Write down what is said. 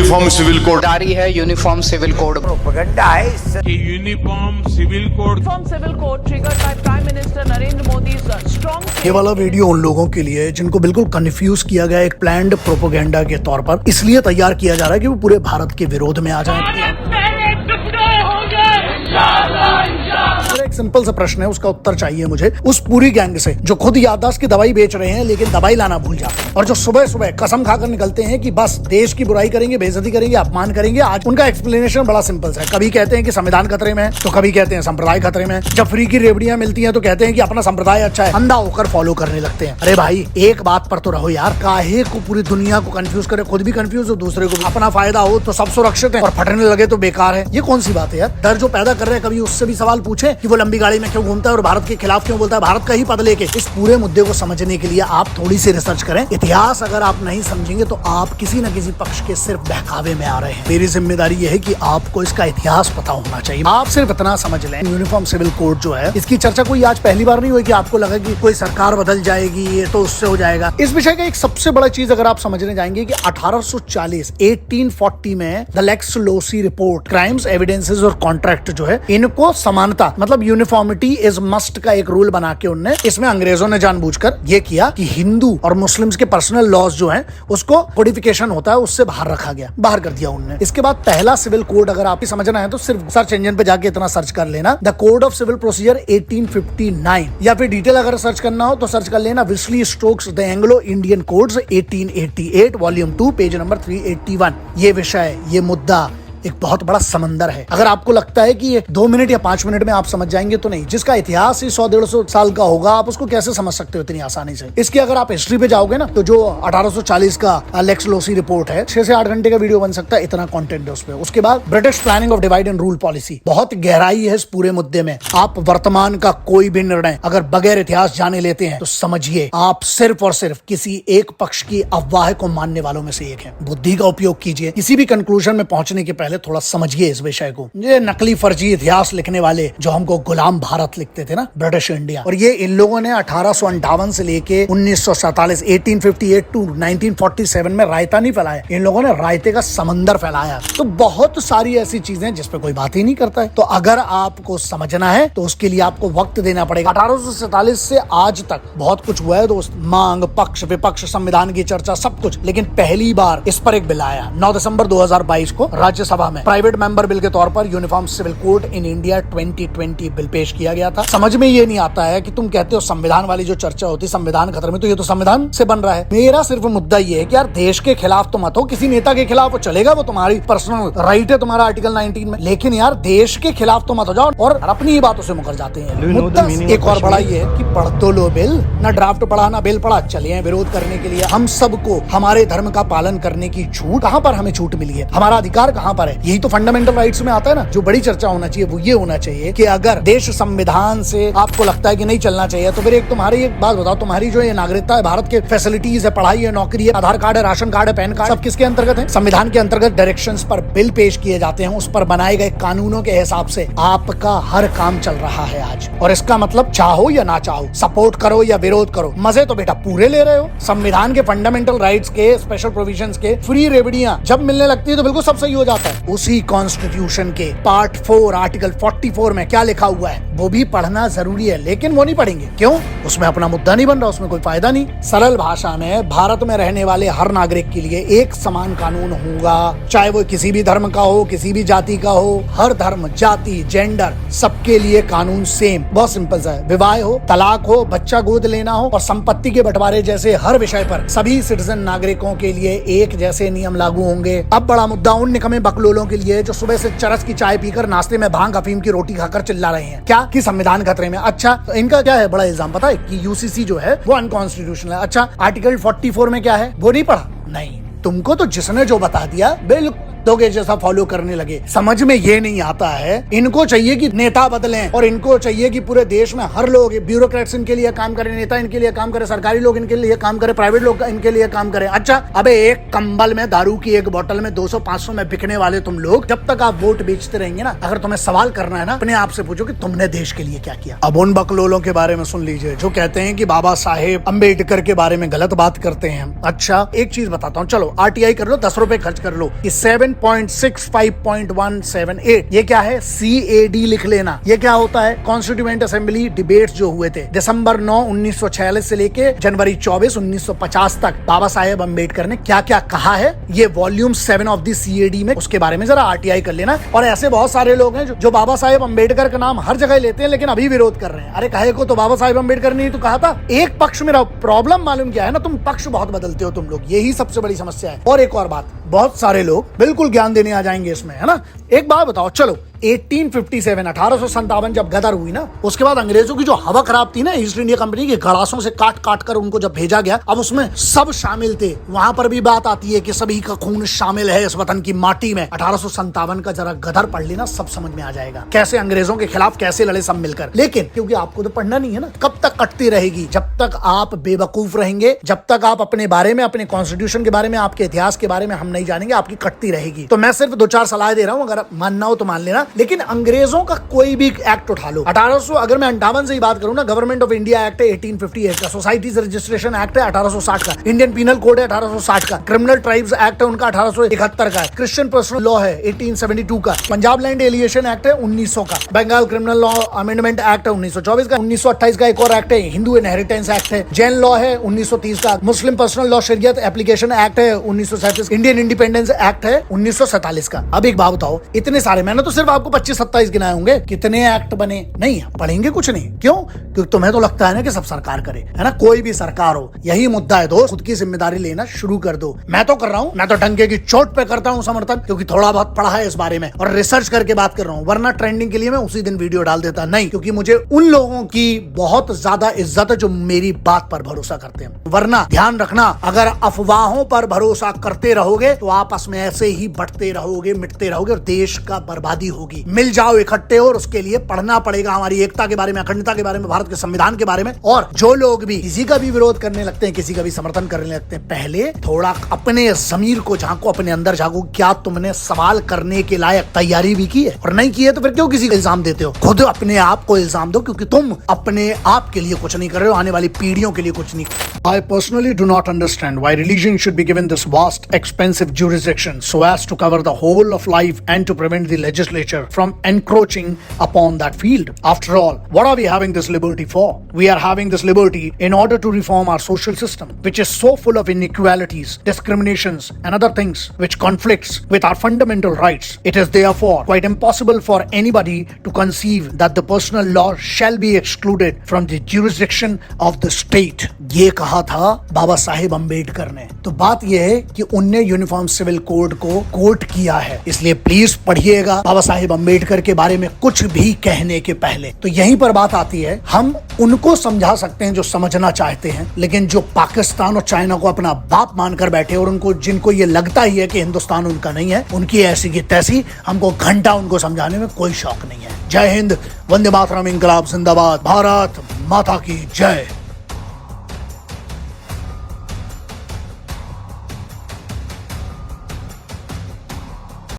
Uniform civil code जारी है। Uniform civil code propaganda है कि uniform civil code triggered by Prime Minister Narendra Modi's strong ये वाला वीडियो उन लोगों के लिए जिनको बिल्कुल कंफ्यूज किया गया एक प्लान्ड प्रोपोगेंडा के तौर पर इसलिए तैयार किया जा रहा है कि वो पूरे भारत के विरोध में आ जाए। एक सिंपल सा प्रश्न है, उसका उत्तर चाहिए मुझे उस पूरी गैंग से जो खुद याददाश्त की दवाई बेच रहे हैं लेकिन दवाई लाना भूल जाते हैं, और जो सुबह सुबह कसम खाकर निकलते हैं कि बस देश की बुराई करेंगे, बेइज्जती करेंगे, अपमान करेंगे। आज उनका एक्सप्लेनेशन बड़ा सिंपल है। कभी कहते हैं कि संविधान खतरे में है, तो कभी कहते हैं संप्रदाय खतरे में है। जब फ्री की रेवड़ियां मिलती हैं तो कहते हैं कि अपना संप्रदाय अच्छा है, अंधा होकर फॉलो करने लगते हैं। अरे भाई एक बात पर तो रहो यार, काहे को पूरी दुनिया को कंफ्यूज करे, खुद भी कंफ्यूज हो, दूसरे को भी। अपना फायदा हो तो सब सुरक्षित है और फटने लगे तो बेकार है। ये कौन सी बात है यार? डर जो पैदा कर रहे हैं, कभी उससे भी सवाल पूछे कि वो लंबी गाड़ी में क्यों घूमता है और भारत के खिलाफ क्यों बोलता है, भारत का ही पद लेके। इस पूरे मुद्दे को समझने के लिए आप थोड़ी सी रिसर्च करें। इतिहास अगर आप नहीं समझेंगे तो आप किसी न किसी पक्ष के सिर्फ बहकावे में आ रहे हैं। मेरी जिम्मेदारी यह है कि आपको इसका इतिहास पता होना चाहिए। आप सिर्फ इतना समझ लें, यूनिफॉर्म सिविल कोड जो है, इसकी चर्चा कोई आज पहली बार नहीं हुई कि आपको लगा कि कोई सरकार बदल जाएगी ये तो उससे हो जाएगा। इस विषय का एक सबसे बड़ा चीज अगर आप समझने जाएंगे कि 1840 में the lex loci report, crimes, evidences और कॉन्ट्रैक्ट जो है, इनको समानता मतलब यूनिफॉर्मिटी इज मस्ट का एक रूल बना के उनने, इसमें अंग्रेजों ने जानबूझकर ये किया कि हिंदू और मुस्लिम्स के पर्सनल लॉज जो हैं उसको कोडिफिकेशन होता है उससे बाहर रखा गया, बाहर कर दिया उनने। इसके बाद पहला सिविल कोड अगर आप समझना है तो सिर्फ सर्च इंजन पे जाके इतना सर्च कर लेना, the code of civil procedure 1859, या फिर डिटेल अगर सर्च करना हो तो सर्च कर लेना Whitley Stokes the Anglo Indian codes 1888 volume 2 page number 381। ये विषय, ये मुद्दा एक बहुत बड़ा समंदर है। अगर आपको लगता है कि ये 2 मिनट या 5 मिनट में आप समझ जाएंगे तो नहीं। जिसका इतिहास ही 100-150 साल का होगा, आप उसको कैसे समझ सकते हो इतनी आसानी से? इसकी अगर आप हिस्ट्री पे जाओगे ना तो जो 1840 का लेक्स लोसी रिपोर्ट है, 6 से 8 घंटे का वीडियो बन सकता है, इतना कंटेंट है उसपे। उसके बाद British planning of divide and rule policy, बहुत गहराई है इस पूरे मुद्दे में। आप वर्तमान का कोई भी निर्णय अगर बगैर इतिहास जाने लेते हैं तो समझिए आप सिर्फ और सिर्फ किसी एक पक्ष की अफवाह को मानने वालों में से एक है। बुद्धि का उपयोग कीजिए, किसी भी कंक्लूजन में पहुंचने के पहले थोड़ा समझिए इस विषय को। ये नकली फर्जी इतिहास लिखने वाले जो हमको गुलाम भारत लिखते थे ना, ब्रिटिश इंडिया, और ये इन लोगों ने 1858 से लेके 1947 1858 टू 1947 में रायता नहीं फैलाया, इन लोगों ने रायते का समंदर फैलाया। तो बहुत सारी ऐसी चीजें जिस पे कोई बात ही नहीं करता है। तो अगर आपको समझना है तो उसके लिए आपको वक्त देना पड़ेगा। 1847 से आज तक बहुत कुछ हुआ है दोस्त, मांग, पक्ष विपक्ष, संविधान की चर्चा, सब कुछ। लेकिन पहली बार इस पर एक बिल आया 9 दिसंबर 2022 को राज्यसभा में, प्राइवेट मेंबर बिल के तौर पर uniform civil code in India 2020 bill पेश किया गया था। समझ में ये नहीं आता है कि तुम कहते हो संविधान वाली जो चर्चा होती, संविधान खतरे में, तो ये तो संविधान से बन रहा है। मेरा सिर्फ मुद्दा ये है कि यार देश के खिलाफ तो मत हो, किसी नेता के खिलाफ वो चलेगा, वो तुम्हारी पर्सनल राइट है, तुम्हारा आर्टिकल 19 में, लेकिन यार देश के खिलाफ तो मत हो जाओ और अपनी ही बातों से मुकर जाते हैं। मुद्दा एक और बड़ा ये है कि पढ़ तो लो बिल, ना ड्राफ्ट पढ़ा ना बिल पढ़ा, चले विरोध करने के लिए। हम सबको हमारे धर्म का पालन करने की छूट, कहाँ पर हमें छूट मिली है, हमारा अधिकार कहाँ पर है? यही तो फंडामेंटल राइट्स में आता है ना। जो बड़ी चर्चा होना चाहिए वो ये होना चाहिए कि अगर देश संविधान से आपको लगता है कि नहीं चलना चाहिए, तो फिर एक तुम्हारी एक बात बताओ, तुम्हारी जो ये नागरिकता है, भारत के फैसिलिटीज है, पढ़ाई है, नौकरी है, आधार कार्ड है, राशन कार्ड है, पैन कार्ड, सब किसके अंतर्गत है? संविधान के अंतर्गत। डायरेक्शंस पर बिल पेश किए जाते हैं, उस पर बनाए गए कानूनों के हिसाब से आपका हर काम चल रहा है आज। और इसका मतलब चाहो या ना चाहो, सपोर्ट करो या विरोध करो, मजे तो बेटा पूरे ले रहे हो। संविधान के फंडामेंटल राइट्स के, स्पेशल प्रोविजंस के फ्री रेवड़ियां जब मिलने लगती है तो बिल्कुल सब सही हो जाता है। उसी कॉन्स्टिट्यूशन के पार्ट 4 आर्टिकल 44 में क्या लिखा हुआ है वो भी पढ़ना जरूरी है, लेकिन वो नहीं पढ़ेंगे। क्यों? उसमें अपना मुद्दा नहीं बन रहा, उसमें कोई फायदा नहीं। सरल भाषा में भारत में रहने वाले हर नागरिक के लिए एक समान कानून होगा, चाहे वो किसी भी धर्म का हो, किसी भी जाति का हो। हर धर्म, जाति, जेंडर, सबके लिए कानून सेम। बहुत सिंपल सा है। विवाह हो, तलाक हो, बच्चा गोद लेना हो और संपत्ति के बंटवारे जैसे हर विषय पर सभी सिटीजन नागरिकों के लिए एक जैसे नियम लागू होंगे। अब बड़ा मुद्दा उन निकम्मे बकलोलों के लिए जो सुबह से चरस की चाय पीकर नाश्ते में भांग अफीम की रोटी खाकर चिल्ला रहे हैं क्या कि संविधान खतरे में। अच्छा, तो इनका क्या है बड़ा इल्जाम पता है कि यूसीसी जो है वो अनकॉन्स्टिट्यूशनल है। अच्छा, आर्टिकल 44 में क्या है वो नहीं पढ़ा? नहीं, तुमको तो जिसने जो बता दिया बिल्कुल कुत्तों के जैसा फॉलो करने लगे। समझ में ये नहीं आता है, इनको चाहिए कि नेता बदलें और इनको चाहिए कि पूरे देश में हर लोग, ब्यूरोक्रेट्स इनके लिए काम करें, नेता इनके लिए काम करें, सरकारी लोग इनके लिए काम करें, प्राइवेट लोग इनके लिए काम करें। अच्छा, अबे एक कंबल में दारू की एक बोतल में 200-500 में बिकने वाले तुम लोग, जब तक आप वोट बेचते रहेंगे ना, अगर तुम्हें सवाल करना है ना, अपने आप से पूछो कि तुमने देश के लिए क्या किया। अब उन बकलोलों के बारे में सुन लीजिए जो कहते हैं कि बाबा साहेब अम्बेडकर के बारे में गलत बात करते हैं। अच्छा, एक चीज बताता हूँ, चलो RTI कर लो, 10 रुपए खर्च कर लो। 7.65.178 ये क्या है? CAD लिख लेना। ये क्या होता है? कॉन्स्टिट्यूएंट असेंबली डिबेट्स जो हुए थे दिसंबर 9, 1946 से लेके जनवरी 24, 1950 तक बाबा साहेब अम्बेडकर ने क्या क्या कहा है, ये वॉल्यूम 7 ऑफ द CAD में, उसके बारे में जरा RTI कर लेना। और ऐसे बहुत सारे लोग हैं जो बाबा साहेब अम्बेडकर का नाम हर जगह लेते हैं लेकिन अभी विरोध कर रहे हैं। अरे कहे को तो बाबा साहेब अम्बेडकर ने ही तो कहा था। एक पक्ष में रहो। प्रॉब्लम मालूम क्या है ना, तुम पक्ष बहुत बदलते हो तुम लोग, यही सबसे बड़ी समस्या है। और एक और बात, बहुत सारे लोग बिल्कुल ज्ञान देने आ जाएंगे इसमें, है ना। एक बात बताओ, चलो 1857 जब गदर हुई ना, उसके बाद अंग्रेजों की जो हवा खराब थी ना, ईस्ट इंडिया कंपनी के गड़ासों से काट काट कर उनको जब भेजा गया, अब उसमें सब शामिल थे। वहां पर भी बात आती है कि सभी का खून शामिल है इस वतन की माटी में। 1857 का जरा गदर पढ़ लेना, सब समझ में आ जाएगा कैसे अंग्रेजों के खिलाफ कैसे लड़े सब मिलकर। लेकिन क्योंकि आपको तो पढ़ना नहीं है ना, कब तक कटती रहेगी? जब तक आप बेवकूफ रहेंगे, जब तक आप अपने बारे में, अपने कॉन्स्टिट्यूशन के बारे में, आपके इतिहास के बारे में हम नहीं जानेंगे, आपकी कटती रहेगी। तो मैं सिर्फ 2-4 सलाह दे रहा हूँ, अगर मानना हो तो मान लेना। लेकिन अंग्रेजों का कोई भी एक्ट उठा लो, 1800, अगर मैं 58 से ही बात करूं ना, गवर्नमेंट ऑफ इंडिया एक्ट है 1858 का, सोसाइटीज रजिस्ट्रेशन एक्ट है 1860 का, इंडियन पीनल कोड है 1860 का, क्रिमिनल ट्राइब्स एक्ट है उनका 1871 का, क्रिश्चियन पर्सनल लॉ है 1872 का, पंजाब लैंड एलिएशन एक्ट है 1900 का, Bengal criminal law amendment act है 1924 का, 1928 का एक और एक्ट है हिंदू इनहेरिटेंस एक्ट है, जैन लॉ है 1930 का, मुस्लिम पर्सनल लॉ शरीयत एप्लीकेशन एक्ट है 1937, इंडियन इंडिपेंडेंस एक्ट है 1947 का। अब एक बात बताओ, इतने सारे, मैंने तो सिर्फ आपको 25-27 गिनाए होंगे, कितने एक्ट बने? नहीं पढ़ेंगे कुछ नहीं। क्यों? क्योंकि तुम्हें तो लगता है ना कि सब सरकार करे, है ना। कोई भी सरकार हो, यही मुद्दा है दोस्त, खुद की जिम्मेदारी लेना शुरू कर दो। मैं तो कर रहा हूँ, मैं तो डंके की चोट पे करता हूँ समर्थन, क्योंकि थोड़ा बहुत पढ़ा है इस बारे में और रिसर्च करके बात कर रहा हूँ। वरना ट्रेंडिंग के लिए मैं उसी दिन वीडियो डाल देता नहीं, क्योंकि मुझे उन लोगों की बहुत ज्यादा इज्जत है जो मेरी बात पर भरोसा करते हैं। वरना ध्यान रखना, अगर अफवाहों पर भरोसा करते रहोगे तो आपस में ऐसे ही बढ़ते रहोगे, मिटते रहोगे और देश का बर्बादी होगी। मिल जाओ इकट्ठे, और उसके लिए पढ़ना पड़ेगा हमारी एकता के बारे में, अखंडता के बारे में, भारत के संविधान के बारे में। और जो लोग भी किसी का भी विरोध करने लगते हैं, किसी का भी समर्थन करने लगते हैं, पहले थोड़ा अपने ज़मीर को झांको, अपने अंदर झांको, क्या तुमने सवाल करने के लायक तैयारी भी की है? और नहीं की है तो फिर क्यों किसी को इल्जाम देते हो? खुद अपने आप को इल्जाम दो, क्योंकि तुम अपने आप के लिए कुछ नहीं कर रहे हो, आने वाली पीढ़ियों के लिए कुछ नहीं। I personally do not understand why religion should be given this vast, expensive jurisdiction so as to cover the whole of life and to prevent the legislature from encroaching upon that field. After all, what are we having this liberty for? We are having this liberty in order to reform our social system, which is so full of inequalities, discriminations, and other things which conflicts with our fundamental rights. It is therefore quite impossible for anybody to conceive that the personal law shall be excluded from the jurisdiction of the state. ये कहा था बाबा साहेब अम्बेडकर ने। तो बात यह है कि उनने यूनिफॉर्म सिविल कोड को कोट किया है, इसलिए प्लीज पढ़िएगा बाबा साहेब अम्बेडकर के बारे में कुछ भी कहने के पहले। तो यहीं पर बात आती है, हम उनको समझा सकते हैं जो समझना चाहते हैं, लेकिन जो पाकिस्तान और चाइना को अपना बाप मानकर बैठे और उनको, जिनको ये लगता ही है कि हिंदुस्तान उनका नहीं है, उनकी ऐसी की तैसी, हमको घंटा उनको समझाने में कोई शौक नहीं है। जय हिंद, वंदे मातरम, इंकलाब जिंदाबाद, भारत माता की जय।